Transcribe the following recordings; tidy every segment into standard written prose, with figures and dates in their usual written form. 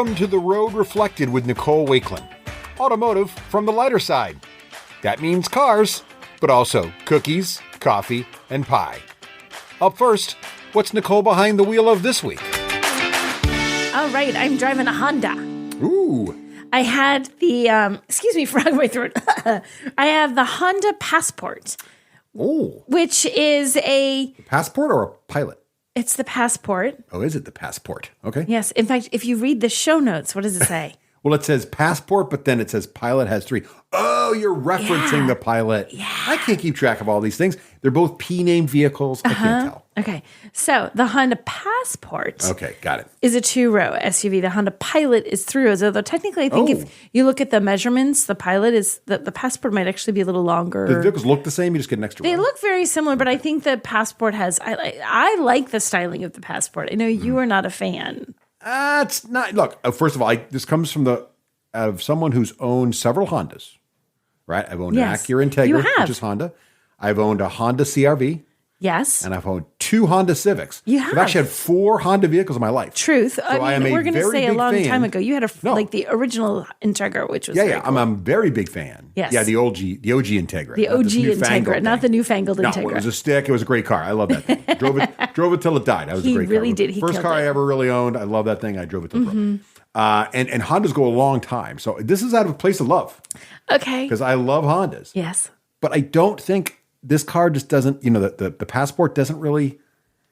Welcome to The Road Reflected with Nicole Wakeland. Automotive from the lighter side. That means cars, but also cookies, coffee, and pie. Up first, what's Nicole behind the wheel of this week? All right, I'm driving a Honda. Ooh. I had the, excuse me, frog in my throat. I have the Honda Passport. Oh. Which is a... Passport or a Pilot? It's the Passport. Oh, is it the Passport? Okay. Yes. In fact, if you read the show notes, what does it say? Well, it says Passport, but then it says Pilot has 3. Oh, you're referencing the Pilot. Yeah. I can't keep track of all these things. They're both P-named vehicles. I can't tell. Okay. So the Honda Passport Okay, got it. is a 2-row SUV. The Honda Pilot is 3 rows, although technically I think if you look at the measurements, the Pilot is, the Passport might actually be a little longer. The vehicles look the same, you just get an extra They row. look very similar, but I think the Passport has, I like the styling of the Passport. I know you are not a fan. It's not. Look, first of all, this comes from out of someone who's owned several Hondas, right? I've owned an Acura Integra, which is Honda. I've owned a Honda CRV. Yes. And I've owned 2 Honda Civics. You have. I've actually had 4 Honda vehicles in my life. Truth. So I mean, we're going to say a long time ago, you had like the original Integra, which was cool. I'm a very big fan. Yes. Yeah, the OG Integra. The OG Integra, not the newfangled Integra. No, it was a stick. It was a great car. I love that thing. drove it till it died. That was a great car. He really did. First car I ever really owned. I love that thing. I drove it till it broke. And Hondas go a long time. So this is out of a place of love. Okay. Because I love Hondas. Yes. But I don't think this car just doesn't, the Passport doesn't really,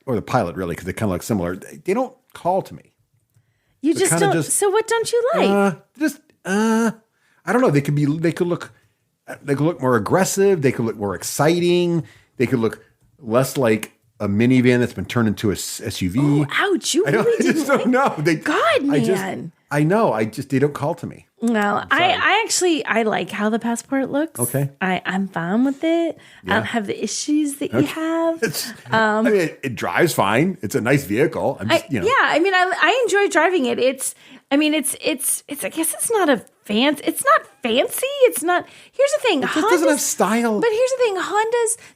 or the Pilot really, because they kind of look similar. They don't call to me. You just don't. So what don't you like? I don't know. They could look more aggressive. They could look more exciting. They could look less like a minivan that's been turned into a SUV. Oh, ouch. You really I just don't know. God, man. I know. They don't call to me. Well, I like how the Passport looks. Okay. I'm fine with it. Yeah. I don't have the issues that you have. It drives fine. It's a nice vehicle. Yeah. I mean, I enjoy driving it. I guess it's not a fancy. It's not fancy. It's not. Here's the thing. It just doesn't have style. But here's the thing.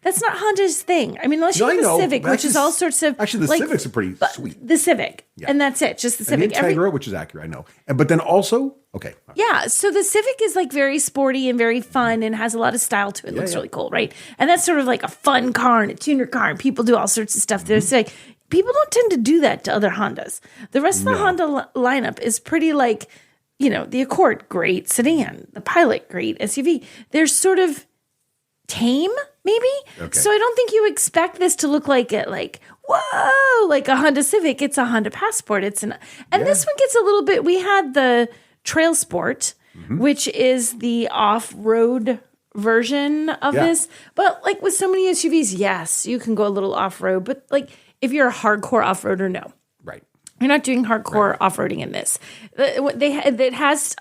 That's not Honda's thing. I mean, unless you have the Civic, which is all sorts of. Actually, the Civics are pretty sweet. The Civic, and that's it. Just the Civic. And the Integra, which is Acura, I know. But then also, okay. Yeah, so the Civic is like very sporty and very fun and has a lot of style to it. Looks really cool, right? And that's sort of like a fun car and a tuner car, and people do all sorts of stuff. There's like people don't tend to do that to other Hondas. The rest of the Honda lineup is pretty like, the Accord, great sedan, the Pilot, great SUV. They're sort of tame, maybe. Okay. So I don't think you expect this to look like it, like whoa, like a Honda Civic. It's a Honda Passport. This one gets a little bit. We had the Trail Sport, which is the off-road version of this. But like with so many SUVs, yes, you can go a little off-road. But like if you're a hardcore off-roader, no. Right. You're not doing hardcore off-roading in this. It has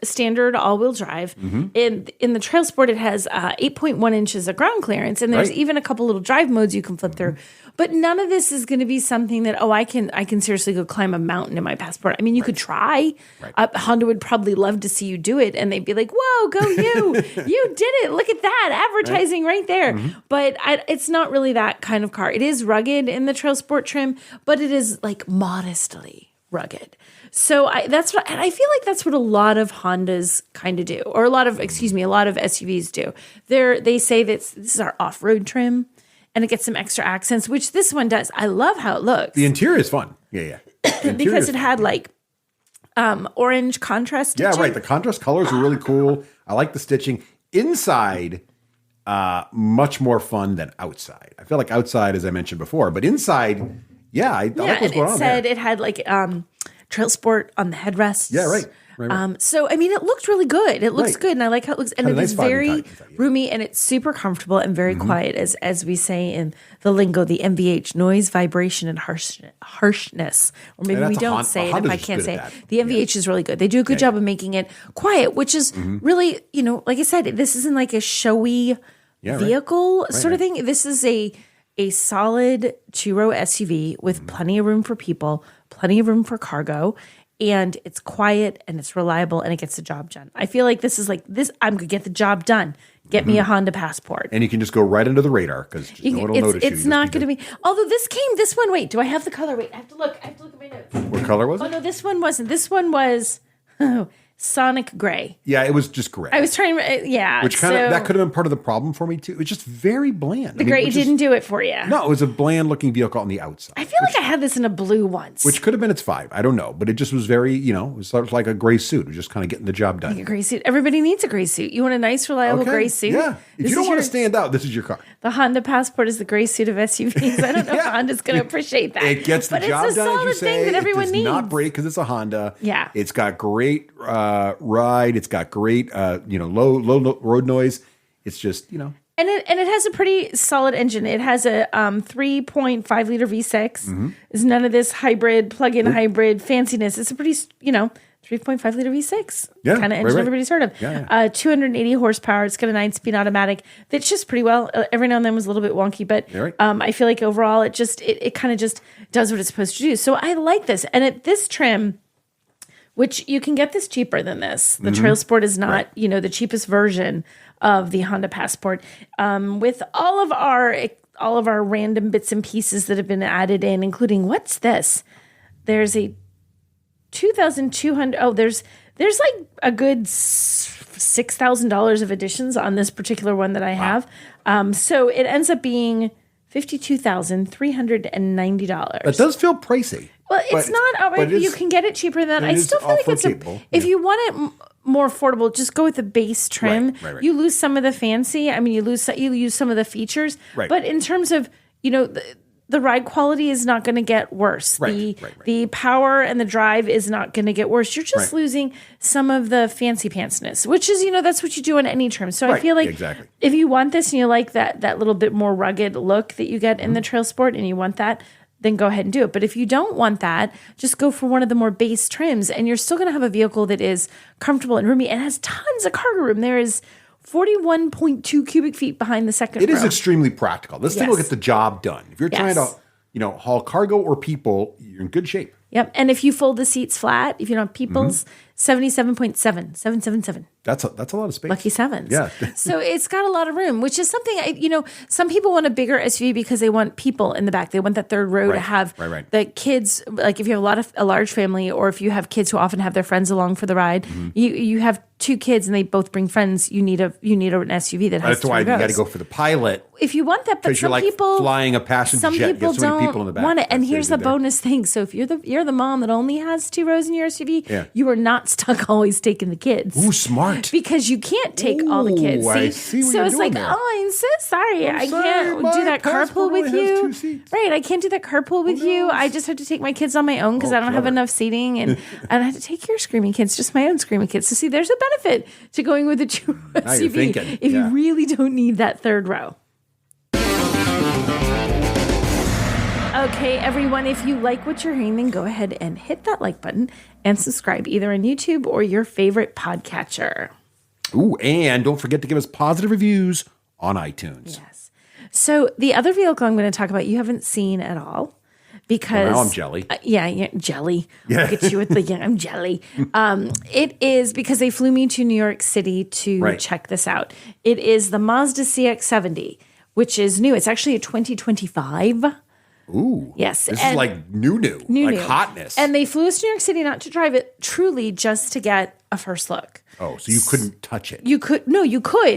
standard all-wheel drive. In the Trail Sport, it has 8.1 inches of ground clearance, and there's even a couple little drive modes you can flip through. But none of this is going to be something that I can seriously go climb a mountain in my Passport. I mean, you could try. Honda would probably love to see you do it, and they'd be like, "Whoa, go you! You did it! Look at that advertising right there." But it's not really that kind of car. It is rugged in the Trail Sport trim, but it is like modestly rugged. So I feel like that's what a lot of Hondas kind of do, or a lot of SUVs do. They say that this is our off-road trim, and it gets some extra accents, which this one does. I love how it looks. The interior is fun. Yeah. Because it had like orange contrast stitching. Yeah, right. The contrast colors are really cool. I like the stitching. Inside, much more fun than outside. I feel like outside, as I mentioned before, but inside, I like what's going on there. It had like Trail Sport on the headrests. Yeah, right. So, I mean, it looked really good. It looks good, and I like how it looks. And it is very roomy, and it's super comfortable and very quiet, as we say in the lingo, the MVH, noise, vibration, and harshness. Or maybe we don't say it if I can't say it. The MVH is really good. They do a good job of making it quiet, which is really, like I said, this isn't like a showy vehicle sort of thing. This is a solid 2-row SUV with plenty of room for people, plenty of room for cargo. and it's quiet and it's reliable and it gets the job done. I feel like this is like this. I'm gonna get the job done. Get me a Honda Passport. And you can just go right under the radar because no one will notice you. It's not going to be. Although this one. Wait, do I have the color? Wait, I have to look at my notes. What color was it? Oh no, this one wasn't. This one was Sonic Gray. Yeah, it was just gray. I was trying. Yeah, which kind of that could have been part of the problem for me too. It's just very bland. The gray didn't do it for you. No, it was a bland looking vehicle on the outside. I feel like I had this in a blue once, which could have been its 5. I don't know, but it just was very, it was sort of like a gray suit. It was just kind of getting the job done. Like a gray suit. Everybody needs a gray suit. You want a nice, reliable gray suit? Yeah. If you don't want to stand out, this is your car. The Honda Passport is the gray suit of SUVs. I don't know if Honda's going to apprioate that. It gets the job done, as you say. Thing that everyone needs. It does not break because it's a Honda. Yeah. It's got great ride. It's got great, low road noise. It's just, And it has a pretty solid engine. It has a 3.5 liter V6. Mm-hmm. It's none of this hybrid, plug-in hybrid fanciness. It's a pretty, 3.5 liter V6 kind of engine everybody's heard of. Yeah. 280 horsepower. It's got a 9-speed automatic. That's just pretty well. Every now and then was a little bit wonky, but I feel like overall it kind of just does what it's supposed to do. So I like this. And at this trim, which you can get this cheaper than this. The Trail Sport is not, the cheapest version of the Honda Passport. With all of our random bits and pieces that have been added in, including what's this? There's a 2,200. Oh, there's like a good $6,000 of additions on this particular one that I have. So it ends up being $52,390. It does feel pricey. Well, it's not outright. You can get it cheeper than that. I still feel like it's if you want it more affordable, just go with the base trim. Right. You lose some of the fancy. I mean, you lose some of the features. Right. But in terms of the ride quality is not going to get worse. Right. The power and the drive is not going to get worse. You're just losing some of the fancy pantsness, which is that's what you do on any trim. So I feel like if you want this and you like that little bit more rugged look that you get in the Trail Sport and you want that, then go ahead and do it. But if you don't want that, just go for one of the more base trims and you're still going to have a vehicle that is comfortable and roomy and has tons of cargo room. There is 41.2 cubic feet behind the second row. It is extremely practical. This thing will get the job done. If you're trying to, haul cargo or people, you're in good shape. Yep. And if you fold the seats flat, if you don't have peoples, 777. That's a lot of space. Lucky sevens. Yeah. So it's got a lot of room, which is something, some people want a bigger SUV because they want people in the back. They want that third row to have the kids. Like if you have a large family, or if you have kids who often have their friends along for the ride, you have 2 kids and they both bring friends. You need an SUV that has. That's why you got to go for the Pilot. If you want that, but some people flying a passenger jet, people get so many don't people in the back. want it. And here's the bonus thing: so if you're the mom that only has 2 rows in your SUV, you are not stuck always taking the kids. Ooh, smart! Because you can't take all the kids. I see what so you're it's doing like, there. I so sorry, I can't do that carpool with you. Right, I can't do that carpool with you. I just have to take my kids on my own because I don't have enough seating, and I have to take your screaming kids, just my own screaming kids. So see, there's a benefit to going with a 2 SUV if you really don't need that third row. Okay, everyone, if you like what you're hearing, then go ahead and hit that like button and subscribe either on YouTube or your favorite podcatcher. Ooh, and don't forget to give us positive reviews on iTunes. Yes. So the other vehicle I'm going to talk about, you haven't seen at all because... Well, now I'm jelly. Jelly. Yeah. Look at you with the, I'm jelly. It is because they flew me to New York City to check this out. It is the Mazda CX-70, which is new. It's actually a 2025. Ooh. Yes. This is like new. Hotness. And they flew us to New York City not to drive it, truly just to get a first look. Oh, so you couldn't touch it? You could,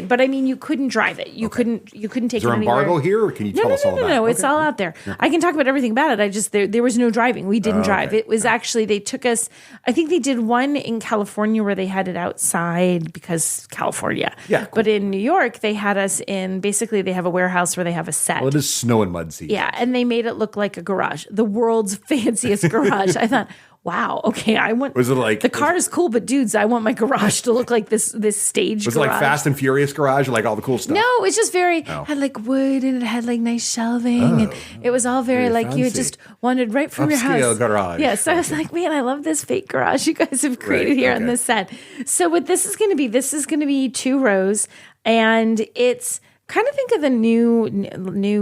but I mean, you couldn't drive it. You couldn't take it anywhere. Is there an embargo here, or can you tell us all about it? No, it's all out there. Yeah. I can talk about everything about it. There was no driving. We didn't drive. It was actually, they took us, I think they did one in California where they had it outside because California. Yeah. Cool. But in New York, they had us in, basically they have a warehouse where they have a set. Well, it is snow and mud season. Yeah, and they made it look like a garage, the world's fanciest garage. I thought, wow, okay, Was it like... The car is cool, but dudes, I want my garage to look like this stage Was garage. it like Fast and Furious garage, or like all the cool stuff? No, it's just very, had like wood, and it had like nice shelving, and it was all very like fancy. You had just wanted right from your house. Garage. Yeah, so I was like, man, I love this fake garage you guys have created here on this set. So what this is going to be 2 rows, and it's Kind of think of the new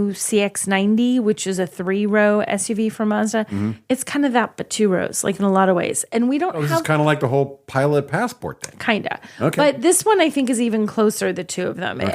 CX-90, which is a 3-row SUV from Mazda. It's kind of that, but 2 rows, like in a lot of ways. And we don't This is kind of like the whole Pilot Passport thing. Kind of. Okay. But this one, I think, is even closer, the two of them. Okay.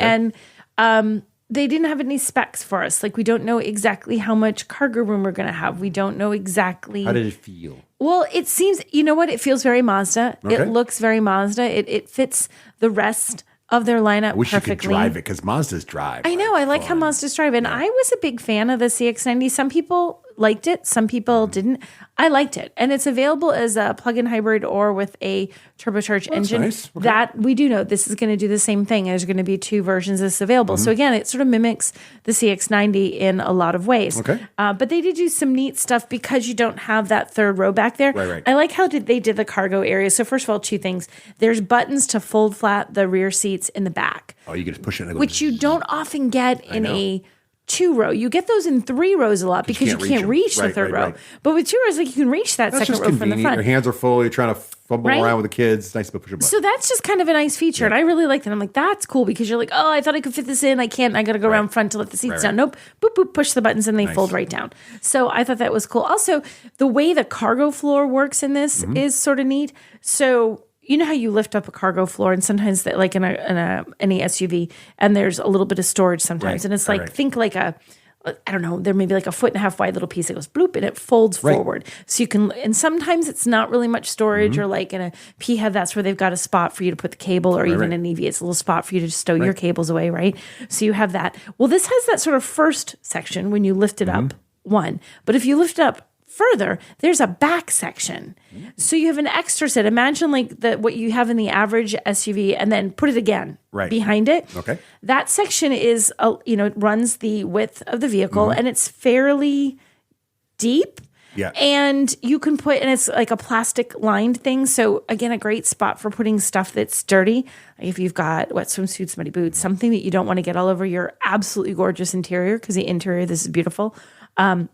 And they didn't have any specs for us. Like, we don't know exactly how much cargo room we're going to have. We don't know exactly. How did it feel? Well, it seems, you know what? It feels very Mazda. Okay. It looks very Mazda. It fits the rest of their lineup Wish perfectly. you could drive it because Mazdas drive. I know. I like how Mazdas drive. And I was a big fan of the CX-90. Some people liked it. Some people didn't. I liked it. And it's available as a plug-in hybrid or with a turbocharged engine. Nice. Okay. That we do know this is going to do the same thing. There's going to be 2 versions of this available. So again, it sort of mimics the CX-90 in a lot of ways. Okay. But they did do some neat stuff because you don't have that 3rd row back there. Right. I like how they did the cargo area. So first of all, 2 things. There's buttons to fold flat the rear seats in the back. Oh, you can just push it and it goes. Which you don't often get in a 2-row. You get those in 3 rows a lot because you can't reach the 3rd row. Right. But with 2 rows, like you can reach that That's second just row from the convenient. front. Your hands are full. You're trying to fumble around with the kids. It's nice to push a button. So that's just kind of a nice feature. And I really like that. I'm like, that's cool because you're like, oh, I thought I could fit this in. I can't. I got to go around front to let the seats down. Nope. Boop, boop, push the buttons and they fold right down. So I thought that was cool. Also, the way the cargo floor works in this is sort of neat. So you know how you lift up a cargo floor and sometimes that, like in any SUV, and there's a little bit of storage sometimes. And it's like, think like I don't know, there may be like a 1.5 wide little piece that goes bloop and it folds forward. So you can, and sometimes it's not really much storage or like in a PHEV, that's where they've got a spot for you to put the cable or even an EV, it's a little spot for you to stow your cables away, right? So you have that. Well, this has that sort of first section when you lift it up, one. But if you lift it up further, there's a back section. So you have an extra set. Imagine like what you have in the average SUV and then put it again behind it. Okay. That section is, it runs the width of the vehicle and it's fairly deep. Yeah. And you can and it's like a plastic lined thing. So again, a great spot for putting stuff that's dirty. If you've got wet swimsuits, muddy boots, something that you don't want to get all over your absolutely gorgeous interior, because the interior, this is beautiful.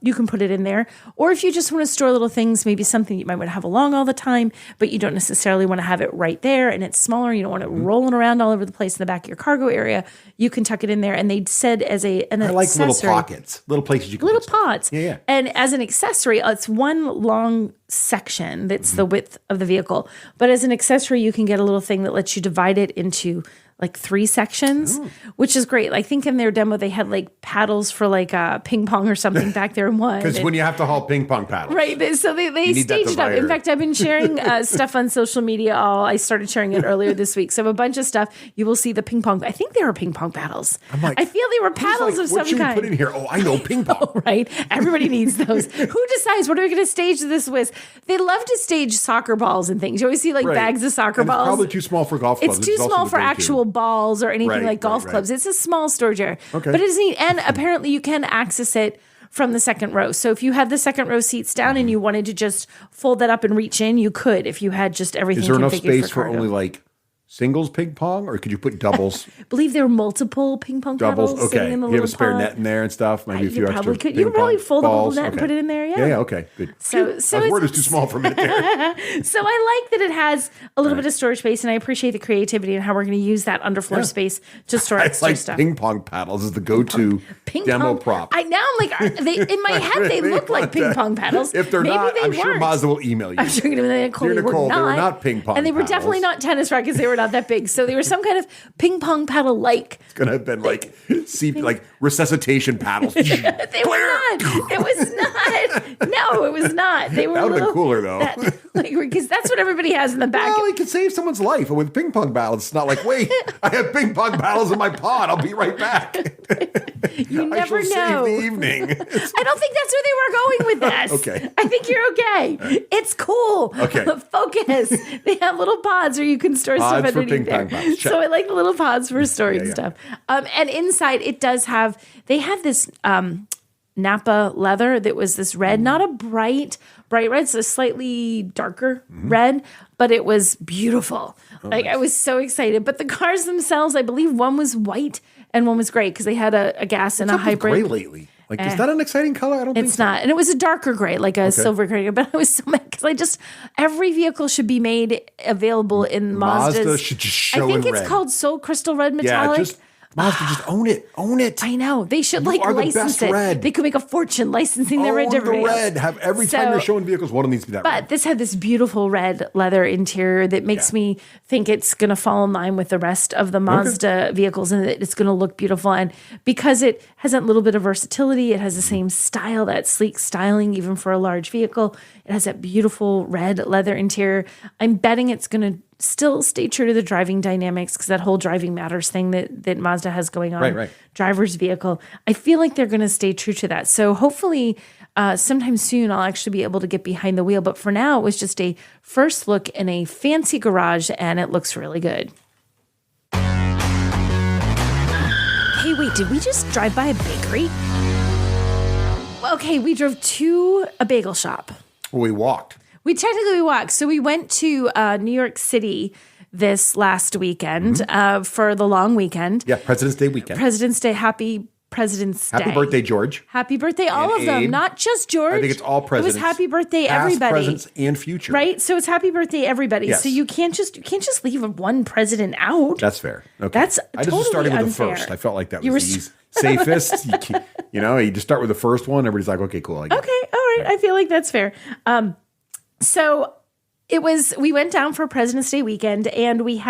You can put it in there. Or if you just want to store little things, maybe something you might want to have along all the time, but you don't necessarily want to have it right there and it's smaller, you don't want it rolling around all over the place in the back of your cargo area, you can tuck it in there. And they said as an accessory. I like little pockets, little places you can little put pods. Yeah. And as an accessory, it's one long section that's the width of the vehicle. But as an accessory, you can get a little thing that lets you divide it into like 3 sections, which is great. I think in their demo, they had like paddles for like ping pong or something back there in one. Because when you have to haul ping pong paddles. Right. So they staged it up. In fact, I've been sharing stuff on social media. I started sharing it earlier this week. So a bunch of stuff. You will see the ping pong. I think they were ping pong paddles. I'm like, I feel they were paddles of some kind. What should we put in here? Oh, I know, ping pong. Right. Everybody needs those. Who decides what are we going to stage this with? They love to stage soccer balls and things. You always see like bags of soccer balls. It's probably too small for golf clubs. It's too small for actual balls or anything like golf clubs. It's a small storage area. Okay. But it is neat. And apparently you can access it from the second row. So if you had the second row seats down and you wanted to just fold that up and reach in, you could if you had just everything configured for cargo. Is there enough space for only like singles ping pong, or could you put doubles? I believe there were multiple ping pong paddles sitting in the little You have a spare pod. net in there and stuff. Maybe a few extra. Could. You could probably fold balls. a whole net and put it in there. Yeah. Okay. Good. So I was worried it was too small for a minute there. So I like that it has a little bit of storage space, and I appreciate the creativity and how we're going to use that underfloor space to store extra stuff. Ping pong paddles is the go-to demo prop. I'm like, in my head they look like ping pong paddles. If they're Maybe not, they I'm weren't. sure Mazda will email you. I'm sure Nicole, Dear Nicole, they were not ping pong and they were paddles. definitely not tennis rackets. They were not that big, so they were some kind of ping pong paddle like. It's gonna have been like resuscitation paddles. They were not. It was not. No, it was not. They were. That would have been cooler though. Because that's what everybody has in the back. Well, it could save someone's life. And with ping pong paddles, it's not like, wait, I have ping pong paddles in my pod. I'll be right back. You never know. Save the evening. I don't think that's where they were going with this. Okay. I think you're okay. Right. It's cool. Okay. Focus. They have little pods where you can store stuff underneath there. So I like the little pods for storing stuff. And inside it does have, they had this Napa leather that was this red, not a bright red, it's a slightly darker red, but it was beautiful. Nice. I was so excited. But the cars themselves, I believe one was white and one was gray because they had a gas and a hybrid. What's up with gray lately? Like, is that an exciting color? I don't think it's not. And it was a darker gray, like a silver gray. But I was so mad because every vehicle should be made available in Mazda's. Mazda should just show I think in it's red. called Soul Crystal Red Metallic. Yeah, just Mazda, just own it. Own it. I know. They should You are the license best it. red. They could make a fortune licensing their red to Own the everybody red. else. Have every time you're showing vehicles, one of them needs to be that red. But this had this beautiful red leather interior that makes me think it's going to fall in line with the rest of the Mazda vehicles and that it's going to look beautiful. And because it has that little bit of versatility, it has the same style, that sleek styling, even for a large vehicle. It has that beautiful red leather interior. I'm betting it's going to still stay true to the driving dynamics because that whole driving matters thing that Mazda has going on. Right. Driver's vehicle. I feel like they're going to stay true to that. So hopefully sometime soon I'll actually be able to get behind the wheel. But for now, it was just a first look in a fancy garage and it looks really good. Hey, wait, did we just drive by a bakery? Okay, we drove to a bagel shop. Well, we walked. We technically walked. So we went to New York City this last weekend for the long weekend. Yeah, President's Day weekend. President's Day. Happy President's Day. Happy birthday, George. Happy birthday, all of them. Abe. Not just George. I think it's all presidents. It was happy birthday, past, everybody. presents, and future. Right? So it's happy birthday, everybody. Yes. So you can't just leave one president out. That's fair. Okay. That's I just totally was starting with unfair. the first. I felt like that You was were the safest. You just start with the first one. Everybody's like, okay, cool. I get it. Okay, all right. I feel like that's fair. So we went down for President's Day weekend and we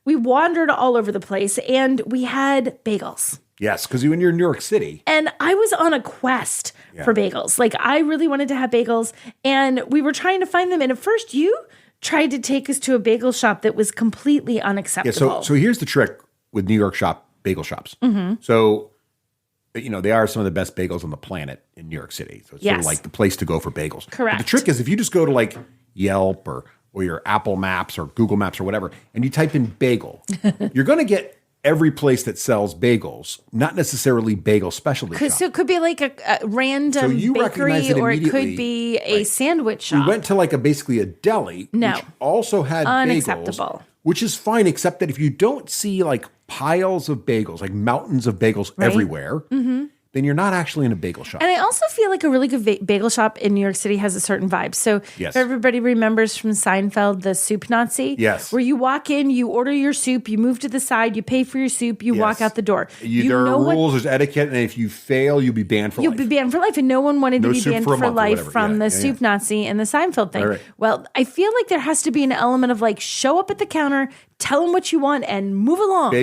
wandered all over the place and we had bagels. Yes, because when you're in New York City. And I was on a quest for bagels. Like I really wanted to have bagels and we were trying to find them. And at first you tried to take us to a bagel shop that was completely unacceptable. Yeah, so here's the trick with New York bagel shops. Mm-hmm. So, they are some of the best bagels on the planet in New York City. So it's sort of like the place to go for bagels. Correct. But the trick is if you just go to like Yelp or your Apple Maps or Google Maps or whatever, and you type in bagel, you're going to get every place that sells bagels, not necessarily bagel specialty shops. So it could be like a random bakery or it could be a sandwich shop. We went to basically a deli, which also had unacceptable. Bagels, which is fine, except that if you don't see piles of bagels, like mountains of bagels everywhere, then you're not actually in a bagel shop. And I also feel like a really good bagel shop in New York City has a certain vibe. So if everybody remembers from Seinfeld, the soup Nazi, where you walk in, you order your soup, you move to the side, you pay for your soup, you walk out the door. There are rules, there's etiquette, and if you fail, you'll be banned for life. You'll be banned for life, and no one wanted to be banned for life from the soup Nazi and the Seinfeld thing. Right. Well, I feel like there has to be an element of show up at the counter, tell them what you want, and move along. Good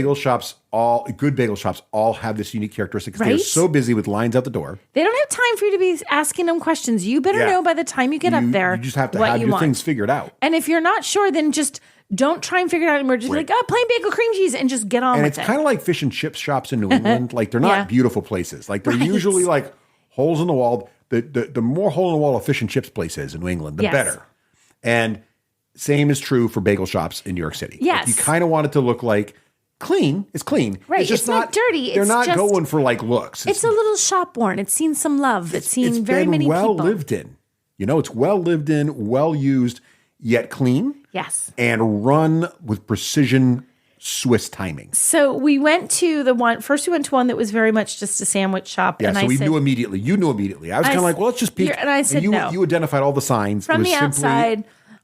bagel shops all have this unique characteristic because they're so busy with lines out the door. They don't have time for you to be asking them questions. You better know by the time you get up there. You just have to have your things figured out. And if you're not sure, then just don't try and figure it out anymore. Just plain bagel cream cheese and just get on with it. And it's kind of like fish and chips shops in New England. They're not beautiful places. They're usually holes in the wall. The more hole in the wall a fish and chips place is in New England, the better. And same is true for bagel shops in New York City. Yes. You kind of want it to look clean. It's clean. Right. It's just it's not dirty. They're not going for looks. It's a little shop worn. It's seen some love. It's seen very many people. It's well lived in. It's well lived in, well used, yet clean. Yes. And run with precision Swiss timing. So we went to we went to one that was very much just a sandwich shop. Yeah, and so we knew immediately. You knew immediately. I was kind of well, let's just peek. And I said no. You identified all the signs. From the outside.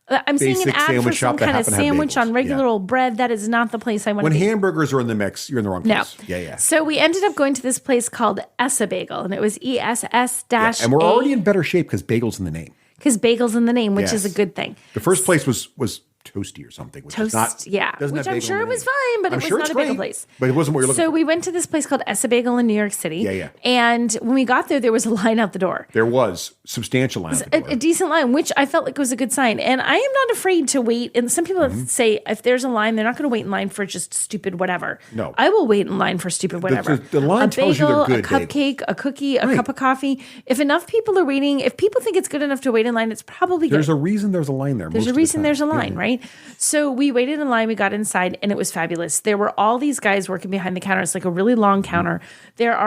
I'm seeing an ad for some kind of sandwich on regular old bread. That is not the place I want to be. When hamburgers are in the mix, you're in the wrong place. No. Yeah. So we ended up going to this place called Essa Bagel, and it was ESS-A. And we're already in better shape because bagel's in the name. Because bagel's in the name, which is a good thing. The first place was Toasty or something. Which is not, which I'm sure it was fine, but it was not a bagel place. But it wasn't what you're looking for. So we went to this place called Essa Bagel in New York City. Yeah. And when we got there was a line out the door. There was substantial line out the door. A decent line, which I felt like was a good sign. And I am not afraid to wait. And some people say if there's a line, they're not going to wait in line for just stupid whatever. No. I will wait in line for stupid whatever. The line tells you they're good. A cupcake, a cookie, a cup of coffee. If enough people are waiting, if people think it's good enough to wait in line, it's probably good. There's a reason there's a line there. There's a reason there's a line, right? So we waited in line, we got inside, and it was fabulous. There were all these guys working behind the counter. It's like a really long counter. There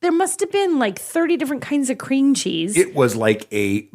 must have been 30 different kinds of cream cheese. It was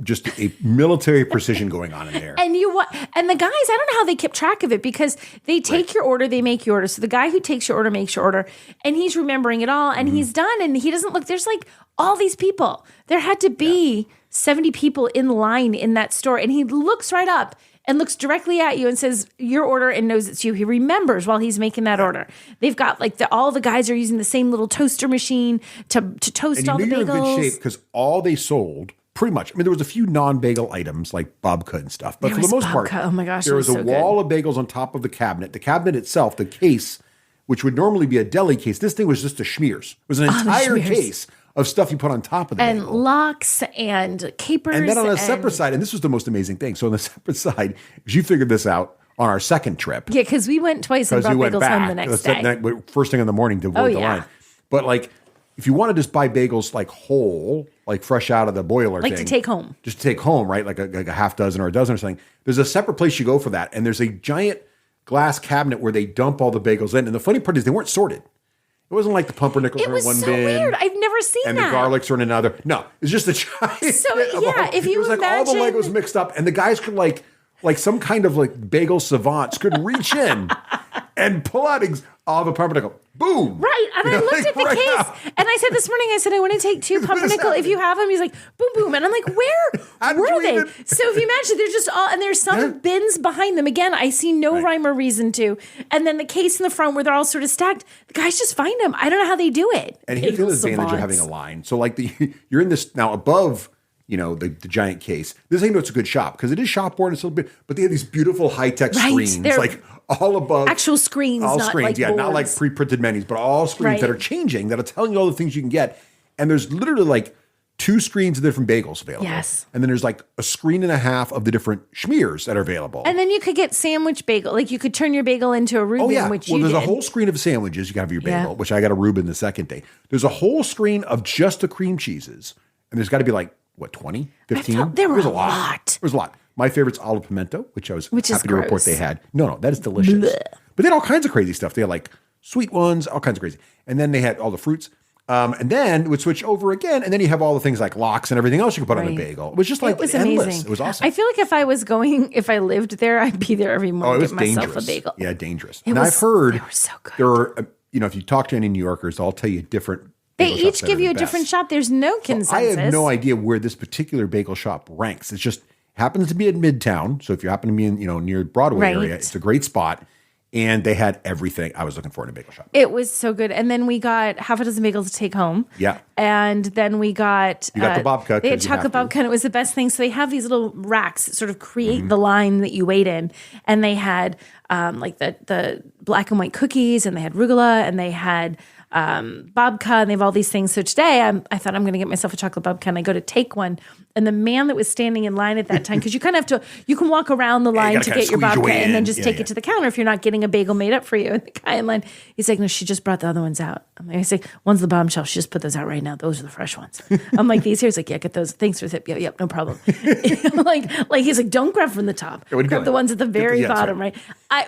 just a military precision going on in there. And the guys, I don't know how they kept track of it because they take your order, they make your order. So the guy who takes your order makes your order, and he's remembering it all, and he's done, and he doesn't look. There's all these people. There had to be 70 people in line in that store, and he looks right up and looks directly at you and says your order and knows it's you. He remembers while he's making that order. They've got like all the guys are using the same little toaster machine to toast all the bagels. You're in good shape because all they sold pretty much. I mean, there was a few non-bagel items like babka and stuff, but for the most part, oh my gosh, there was a wall of bagels on top of the cabinet. The cabinet itself, the case, which would normally be a deli case, this thing was just a schmears. It was an entire case of stuff you put on top of the bagel. And lox and capers. And then on a separate side, and this was the most amazing thing. So on the separate side, you figured this out on our second trip. Yeah, because we went twice and brought bagels home the next day. First thing in the morning to avoid the line. But like, if you want to just buy bagels like whole, like fresh out of the boiler like to take home. Just to take home, right? Like a half dozen or a dozen or something. There's a separate place you go for that. And there's a giant glass cabinet where they dump all the bagels in. And the funny part is they weren't sorted. It wasn't like the pumpernickels are in one bin. It was so weird. I've never seen and that. And the garlics are in another. No, it's just a giant. So yeah, if you it was like all the Legos mixed up, and the guys could like some kind of like bagel savants could reach in and pull out all the pumpernickel. Boom. Right. And I looked at the case and I said this morning, I want to take 2 pumpernickel. If you have them, he's like, boom, boom. And I'm like, where were they? So if you imagine, they're just all, and there's some bins behind them. Again, I see no rhyme or reason to. And then the case in the front where they're all sort of stacked, the guys just find them. I don't know how they do it. And here's the advantage of having a line. So like you're in this now above, the giant case. This ain't it's a good shop because it is shop board. It's a little bit, but they have these beautiful high-tech screens. They're like all above. Actual screens. All not screens, like boards. Not like pre-printed menus, but all screens that are changing, that are telling you all the things you can get. And there's literally like 2 screens of different bagels available. Yes. And then there's like a screen and a half of the different schmears that are available. And then you could get sandwich bagel. Like you could turn your bagel into a Reuben, which you did. There's a whole screen of sandwiches. You can have your bagel, which I got a Reuben the second day. There's a whole screen of just the cream cheeses. And there's got to be like, 20, 15? There was a lot. There was a lot. My favorite's olive pimento, which I was happy to report they had. No, that is delicious. Blech. But they had all kinds of crazy stuff. They had like sweet ones, all kinds of crazy. And then they had all the fruits. And then it would switch over again. And then you have all the things like lox and everything else you could put on the bagel. It was just like endless. Amazing. It was awesome. I feel like if I lived there, I'd be there every morning to get myself a bagel. Yeah, dangerous. I've heard they were so good. There are, if you talk to any New Yorkers, they'll tell you different. They each give you a different shop. There's no consensus. So I have no idea where this particular bagel shop ranks. It just happens to be in Midtown. So if you happen to be in, near Broadway area, it's a great spot. And they had everything I was looking for in a bagel shop. It was so good. And then we got half a dozen bagels to take home. Yeah. And then we got... You got the babka. They had chocolate babka, and it was the best thing. So they have these little racks that sort of create the line that you wait in. And they had like the black and white cookies, and they had arugula, and they had... babka, and they have all these things. So today I thought I'm going to get myself a chocolate babka, and I go to take one. And the man that was standing in line at that time, because you kind of have to, you can walk around the line to get your babka and then just take it to the counter if you're not getting a bagel made up for you. And the guy in line, he's like, no, she just brought the other ones out. He's like, one's the bottom shelf. She just put those out right now. Those are the fresh ones. I'm like, these here. He's like, yeah, get those. Thanks for the tip. Yep, no problem. like he's like, don't grab from the top. Grab the ones at the very bottom, right?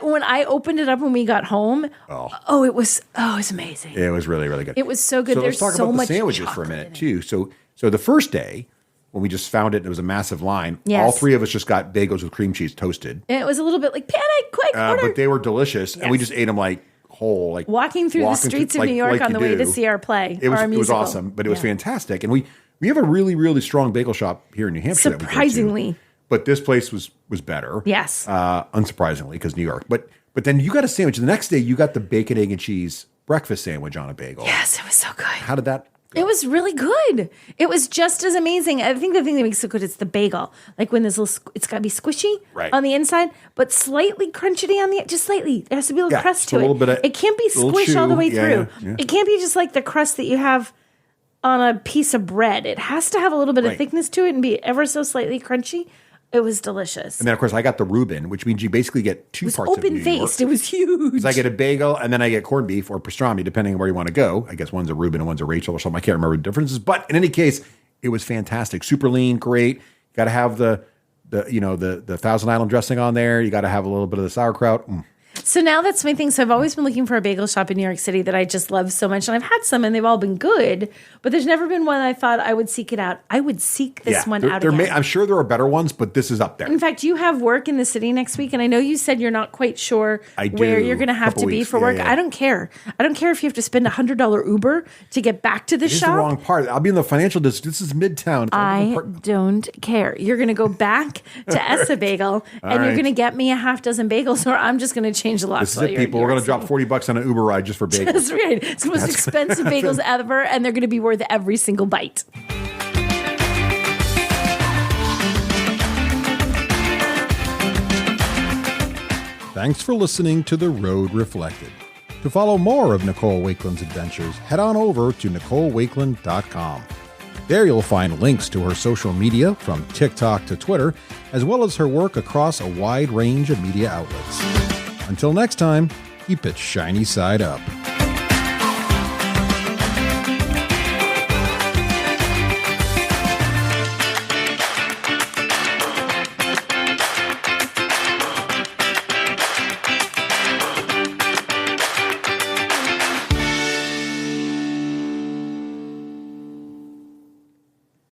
When I opened it up when we got home, it was amazing. It was really, really good. It was so good. So There's let's talk about much the sandwiches for a minute too. So the first day when we just found it, and it was a massive line. Yes. All 3 of us just got bagels with cream cheese toasted. And it was a little bit like panic, quick, order. But they were delicious, and we just ate them like whole, like walking through the streets of New York on the way to see our play. It was awesome, but it was fantastic, and we have a really, really strong bagel shop here in New Hampshire. Surprisingly, but this place was better. Yes, unsurprisingly, because New York. But then you got a sandwich. The next day, you got the bacon, egg, and cheese breakfast sandwich on a bagel. Yes, it was so good. How did that go? It was really good. It was just as amazing. I think the thing that makes it good is the bagel. Like when there's it's got to be squishy on the inside, but slightly crunchy on the just slightly. There has to be a little crust to it. It can't be squished all the way through. Yeah. It can't be just like the crust that you have on a piece of bread. It has to have a little bit of thickness to it and be ever so slightly crunchy. It was delicious. And then, of course, I got the Reuben, which means you basically get 2 parts of New York. Open-faced. It was huge. Because I get a bagel, and then I get corned beef or pastrami, depending on where you want to go. I guess one's a Reuben and one's a Rachel or something. I can't remember the differences. But in any case, it was fantastic. Super lean, great. Got to have the Thousand Island dressing on there. You got to have a little bit of the sauerkraut. So now that's my thing. So I've always been looking for a bagel shop in New York City that I just love so much. And I've had some and they've all been good, but there's never been one I thought I would seek it out. I would seek this one out again. I'm sure there are better ones, but this is up there. In fact, you have work in the city next week. And I know you said you're not quite sure where you're going to have to be for work. Yeah. I don't care. I don't care if you have to spend $100 Uber to get back to the shop. This is the wrong part. I'll be in the financial district. This is Midtown. I don't care. You're going to go back to Essa Bagel and you're going to get me a half dozen bagels, or I'm just going to change the locks. This is it, people. We're going to drop $40 on an Uber ride just for bagels. That's right. It's the most expensive bagels ever, and they're going to be worth every single bite. Thanks for listening to The Road Reflected. To follow more of Nicole Wakeland's adventures, head on over to NicoleWakeland.com. There you'll find links to her social media from TikTok to Twitter, as well as her work across a wide range of media outlets. Until next time, keep it shiny side up.